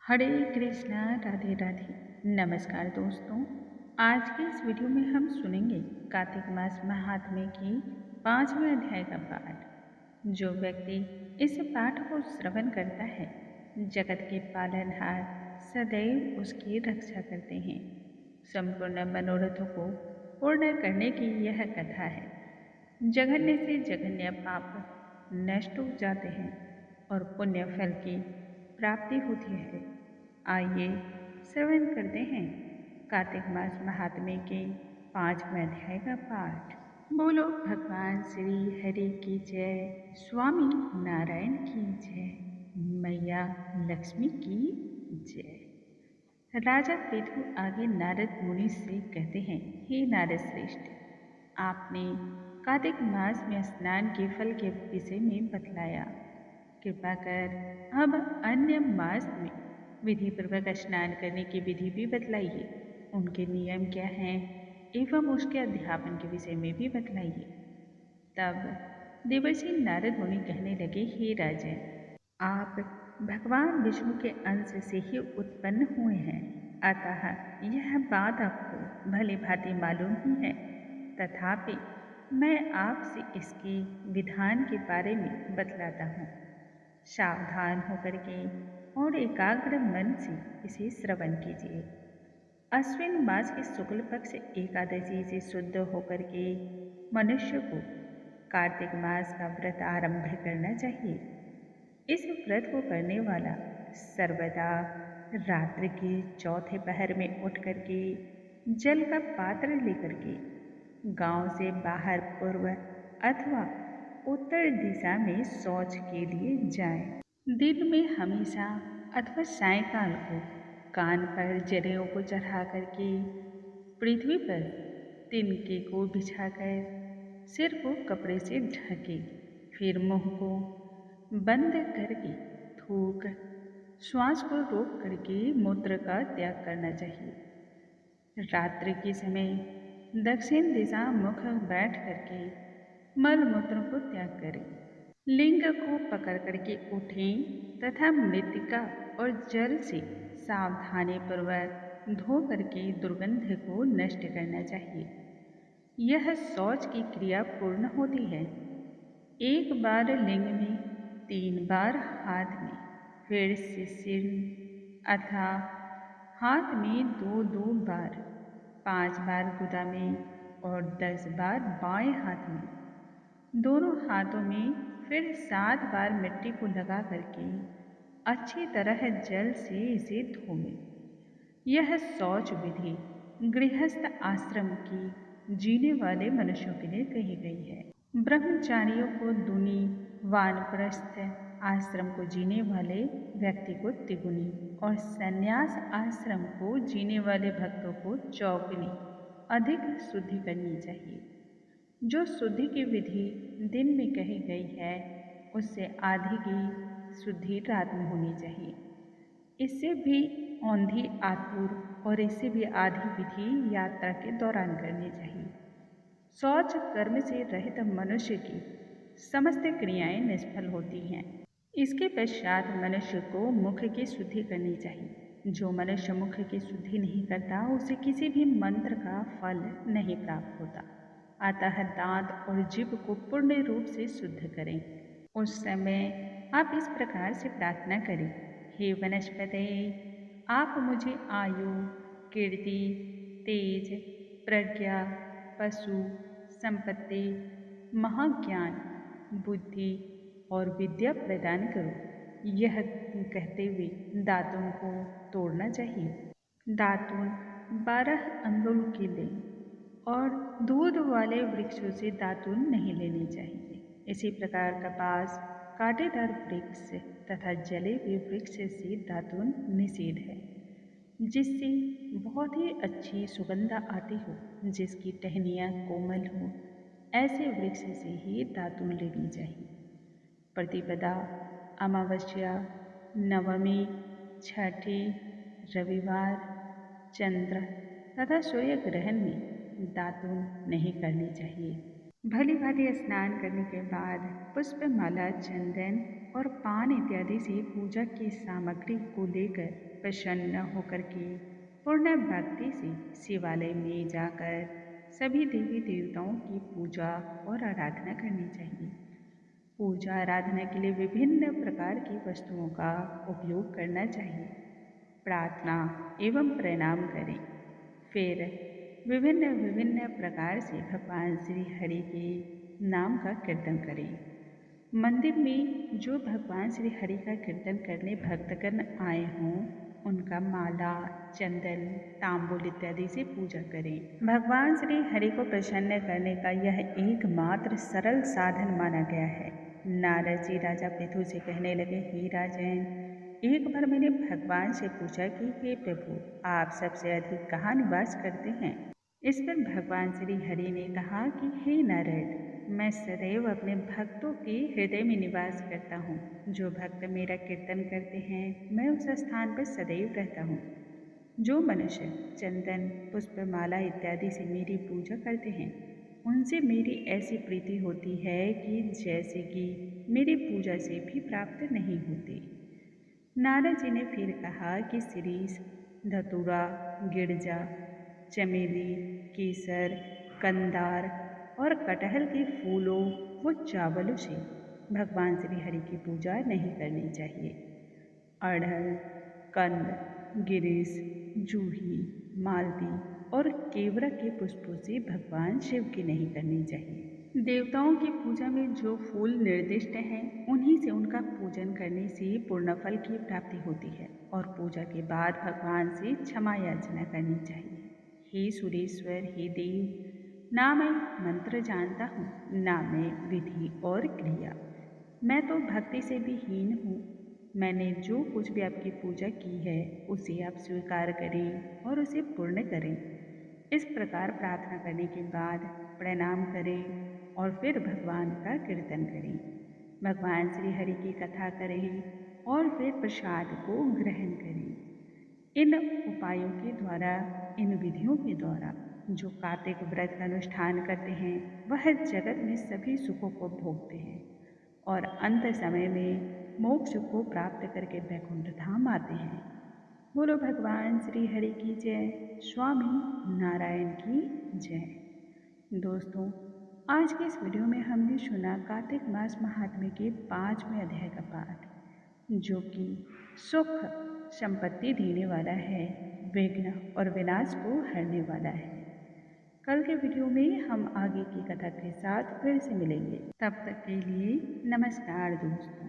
हरे कृष्णा, राधे राधे। नमस्कार दोस्तों, आज के इस वीडियो में हम सुनेंगे कार्तिक मास महात्म्य की 5वें अध्याय का पाठ। जो व्यक्ति इस पाठ को श्रवण करता है, जगत के पालनहार सदैव उसकी रक्षा करते हैं। संपूर्ण मनोरथों को पूर्ण करने की यह कथा है। जघन्य से जघन्य पाप नष्ट हो जाते हैं और पुण्य फल की प्राप्ति होती है। आइए श्रवण करते हैं कार्तिक मास महात्म्य के 5वें अध्याय का पाठ। बोलो भगवान श्री हरि की जय, स्वामी नारायण की जय, मैया लक्ष्मी की जय। राजा पृथु आगे नारद मुनि से कहते हैं, हे नारद श्रेष्ठ, आपने कार्तिक मास में स्नान के फल के विषय में बतलाया। कृपा कर अब अन्य मास में विधि पूर्वक स्नान करने की विधि भी बतलाइए। उनके नियम क्या हैं एवं उसके अध्यापन के विषय में भी बतलाइए। तब देवर्षि नारद मुनि कहने लगे, हे राजन, आप भगवान विष्णु के अंश से ही उत्पन्न हुए हैं, अतः यह बात आपको भली भांति मालूम ही है। तथापि मैं आपसे इसके विधान के बारे में बतलाता हूँ। सावधान होकर के और एकाग्र मन से इसे श्रवण कीजिए। अश्विन मास के शुक्ल पक्ष एकादशी से शुद्ध होकर के मनुष्य को कार्तिक मास का व्रत आरंभ करना चाहिए। इस व्रत को करने वाला सर्वदा रात्रि के चौथे पहर में उठ करके जल का पात्र लेकर के गांव से बाहर पूर्व अथवा उत्तर दिशा में शौच के लिए जाएं। दिन में हमेशा अथवा सायंकाल को कान पर जनेऊ को चढ़ा करके पृथ्वी पर तिनके को बिछाकर सिर को कपड़े से ढके, फिर मुंह को बंद करके थूक श्वास को रोक करके मूत्र का त्याग करना चाहिए। रात्रि के समय दक्षिण दिशा मुख बैठ करके मल मूत्र को त्याग करें। लिंग को पकड़ करके उठें तथा मृतिका और जल से सावधानी पूर्वक धो करके दुर्गंध को नष्ट करना चाहिए। यह शौच की क्रिया पूर्ण होती है। एक बार लिंग में, 3 बार हाथ में, फिर सिर अथा हाथ में 2-2 बार, 5 बार गुदा में और 10 बार बाएं हाथ में, दोनों हाथों में फिर 7 बार मिट्टी को लगा करके अच्छी तरह जल से इसे धोएं। यह शौच विधि गृहस्थ आश्रम की जीने वाले मनुष्यों के लिए कही गई है। ब्रह्मचारियों को दूनी, वानप्रस्थ आश्रम को जीने वाले व्यक्ति को तिगुनी और संन्यास आश्रम को जीने वाले भक्तों को चौगुनी अधिक शुद्धि करनी चाहिए। जो शुद्धि की विधि दिन में कही गई है, उससे आधी की शुद्धि रात में होनी चाहिए। इससे भी औंधी आतुर और इससे भी आधी विधि यात्रा के दौरान करनी चाहिए। शौच कर्म से रहित मनुष्य की समस्त क्रियाएं निष्फल होती हैं। इसके पश्चात मनुष्य को मुख की शुद्धि करनी चाहिए। जो मनुष्य मुख की शुद्धि नहीं करता, उसे किसी भी मंत्र का फल नहीं प्राप्त होता। अतः दांत और जीभ को पूर्ण रूप से शुद्ध करें। उस समय आप इस प्रकार से प्रार्थना करें, हे वनस्पते, आप मुझे आयु, कीर्ति, तेज, प्रज्ञा, पशु, संपत्ति, महाज्ञान, बुद्धि और विद्या प्रदान करो। यह कहते हुए दातुन को तोड़ना चाहिए। दातुन 12 अंगुल के लें और दूध वाले वृक्षों से दातुन नहीं लेने चाहिए। इसी प्रकार कपास, कांटेदार वृक्ष तथा जले हुए वृक्ष से दातुन निषेध है। जिससे बहुत ही अच्छी सुगंधा आती हो, जिसकी टहनियाँ कोमल हो, ऐसे वृक्ष से ही दातुन लेनी चाहिए। प्रतिपदा, अमावस्या, नवमी, छठी, रविवार, चंद्र तथा सूर्य ग्रहण में दातुन नहीं करनी चाहिए। भली भांति स्नान करने के बाद पुष्पमाला, चंदन और पान इत्यादि से पूजा की सामग्री को लेकर प्रसन्न होकर के पूर्ण भक्ति से शिवालय में जाकर सभी देवी देवताओं की पूजा और आराधना करनी चाहिए। पूजा आराधना के लिए विभिन्न प्रकार की वस्तुओं का उपयोग करना चाहिए। प्रार्थना एवं प्रणाम करें। फिर विभिन्न विभिन्न प्रकार से भगवान श्री हरि के नाम का कीर्तन करें। मंदिर में जो भगवान श्री हरि का कीर्तन करने भक्तगण आए हों उनका माला, चंदन, तांबूल इत्यादि से पूजा करें। भगवान श्री हरि को प्रसन्न करने का यह एकमात्र सरल साधन माना गया है। नारद जी राजा पृथु से कहने लगे, हे राजन, एक बार मैंने भगवान से पूछा कि हे प्रभु, आप सबसे अधिक कहाँ निवास करते हैं। इस पर भगवान श्री हरि ने कहा कि हे नारद, मैं सदैव अपने भक्तों के हृदय में निवास करता हूँ। जो भक्त मेरा कीर्तन करते हैं मैं उस स्थान पर सदैव रहता हूँ। जो मनुष्य चंदन, पुष्पमाला इत्यादि से मेरी पूजा करते हैं उनसे मेरी ऐसी प्रीति होती है कि जैसे कि मेरी पूजा से भी प्राप्त नहीं होती। नारद जी ने फिर कहा कि शिरीष, धतूरा, गिरजा, चमेली, केसर, कंदार और कटहल के फूलों व चावलों से भगवान श्री हरि की पूजा नहीं करनी चाहिए। अड़हल, कंद, गिरीश, जूही, मालती और केवड़ा के पुष्पों से भगवान शिव की नहीं करनी चाहिए। देवताओं की पूजा में जो फूल निर्दिष्ट हैं उन्हीं से उनका पूजन करने से पूर्ण फल की प्राप्ति होती है और पूजा के बाद भगवान से क्षमा याचना करनी चाहिए। हे सुरेश्वर, हे देव, ना मैं मंत्र जानता हूँ, ना मैं विधि और क्रिया, मैं तो भक्ति से भी हीन हूँ। मैंने जो कुछ भी आपकी पूजा की है उसे आप स्वीकार करें और उसे पूर्ण करें। इस प्रकार प्रार्थना करने के बाद प्रणाम करें और फिर भगवान का कीर्तन करें, भगवान श्री हरि की कथा करें और फिर प्रसाद को ग्रहण करें। इन उपायों के द्वारा, इन विधियों के द्वारा जो कार्तिक व्रत का अनुष्ठान करते हैं वह जगत में सभी सुखों को भोगते हैं और अंत समय में मोक्ष को प्राप्त करके वैकुंठ धाम आते हैं। बोलो भगवान श्री हरि की जय, स्वामी नारायण की जय। दोस्तों, आज के इस वीडियो में हमने सुना कार्तिक मास महात्म्य के 5वें अध्याय का पाठ, जो कि सुख संपत्ति देने वाला है, विघ्न और विनाश को हरने वाला है। कल के वीडियो में हम आगे की कथा के साथ फिर से मिलेंगे। तब तक के लिए नमस्कार दोस्तों।